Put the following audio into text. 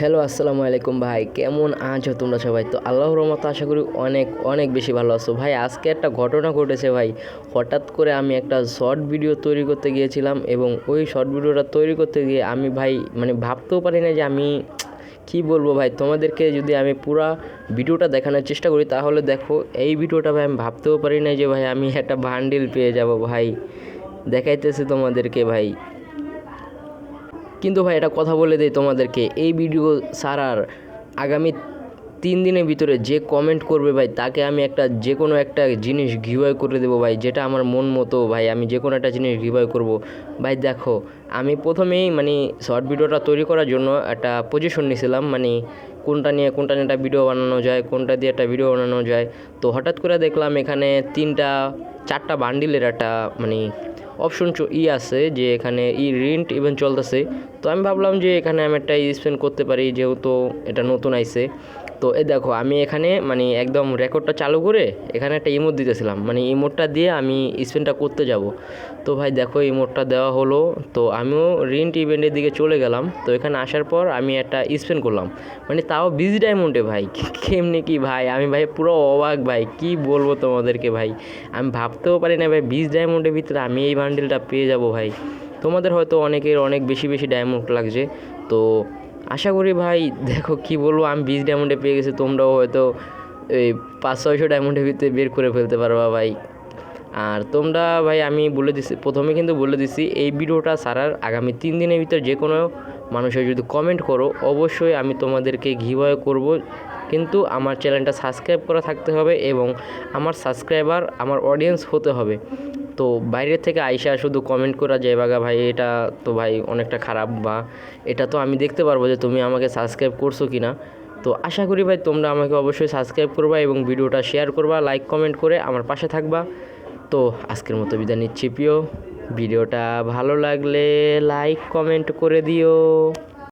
Hello, আসসালামু আলাইকুম ভাই। কেমন আছো তোমরা সবাই? তো আল্লাহর রহমতে আশা করি অনেক অনেক বেশি ভালো আছো ভাই। আজকে একটা ঘটনা ঘটেছে ভাই। হঠাৎ করে আমি একটা শর্ট ভিডিও তৈরি করতে গিয়েছিলাম এবং ওই শর্ট ভিডিওটা তৈরি করতে গিয়ে আমি ভাই ভাবতেও পারি না যে আমি কি বলবো ভাই। তোমাদেরকে যদি আমি পুরা ভিডিওটা দেখানোর চেষ্টা করি তাহলে দেখো এই ভিডিওটা ভাই আমি ভাবতেও পারি না যে ভাই আমি একটা বান্ডিল পেয়ে যাব ভাই। দেখাইতেছি তোমাদেরকে ভাই। কিন্তু ভাই এটা কথা বলে দেই তোমাদেরকে, এই ভিডিও ছাড়ার আগামী 3 দিনের ভিতরে যে কমেন্ট করবে ভাই তাকে আমি যে কোনো একটা জিনিস গিভওয়ে করে দেবো ভাই, যেটা আমার মন মতো ভাই। আমি যে কোনো একটা জিনিস গিভওয়ে করব ভাই। দেখো, আমি প্রথমেই শর্ট ভিডিওটা তৈরি করার জন্য একটা পজিশন নিয়েছিলাম, কোনটা নিয়ে একটা ভিডিও বানানো যায়, কোনটা দিয়ে একটা ভিডিও বানানো যায়। তো হঠাৎ করে দেখলাম এখানে 4টা বান্ডিলের একটা অপশন আছে, যে এখানে রিন্ট ইভেন্ট চলতেছে। তো আমি ভাবলাম যে এখানে আমি একটা স্পেন করতে পারি, যেহেতু এটা নতুন আইছে। তো এই দেখো আমি এখানে একদম রেকর্ডটা চালু করে এখানে একটা ইমোট দিতেছিলাম, ইমোটটা দিয়ে আমি স্পেনটা করতে যাব। তো ভাই দেখো ইমোটটা দেওয়া হলো। তো আমিও রিন্ট ইভেন্টের দিকে চলে গেলাম। তো এখানে আসার পর আমি একটা স্পেন করলাম, তাও বিজি ডায়মন্ডে ভাই। কেমনি কি ভাই, আমি ভাই পুরো অবাক ভাই, কি বলবো তোমাদেরকে ভাই। আমি ভাবতেও পারি না ভাই বিজি ডায়মন্ডের ভিতরে আমি এই বান্ডেলটা পেয়ে যাব ভাই। তোমাদের হয়তো অনেকের অনেক বেশি বেশি ডায়মন্ড লাগছে। তো আশা করি ভাই, দেখো কি বলবো, আমি 20 ডায়মন্ডে পেয়ে গেছি, তোমরাও হয়তো এই 500-600 ডায়মন্ডের ভিতরে বের করে ফেলতে পারবা ভাই। আর তোমরা ভাই, আমি বলে দিছি প্রথমে, কিন্তু বলে দিছি এই ভিডিওটা ছাড়ার আগামী 3 দিনের ভিতরে যে কোনো মানুষের যদি কমেন্ট করো অবশ্যই আমি তোমাদেরকে গিভওয়ে করব। কিন্তু আমার চ্যানেলটা সাবস্ক্রাইব করা থাকতে হবে এবং আমার সাবস্ক্রাইবার আমার অডিয়েন্স হতে হবে। তো বাইরের থেকে আইসা শুধু কমেন্ট করা যায় বাগা ভাই, এটা তো ভাই অনেকটা খারাপ। বা এটা তো আমি দেখতে পারবো যে তুমি আমাকে সাবস্ক্রাইব করছো কি না। তো আশা করি ভাই তোমরা আমাকে অবশ্যই সাবস্ক্রাইব করবা এবং ভিডিওটা শেয়ার করবা, লাইক কমেন্ট করে আমার পাশে থাকবা। তো আজকের মতো বিদায় নিচ্ছি প্রিয়। ভিডিওটা ভালো লাগলে লাইক কমেন্ট করে দিও।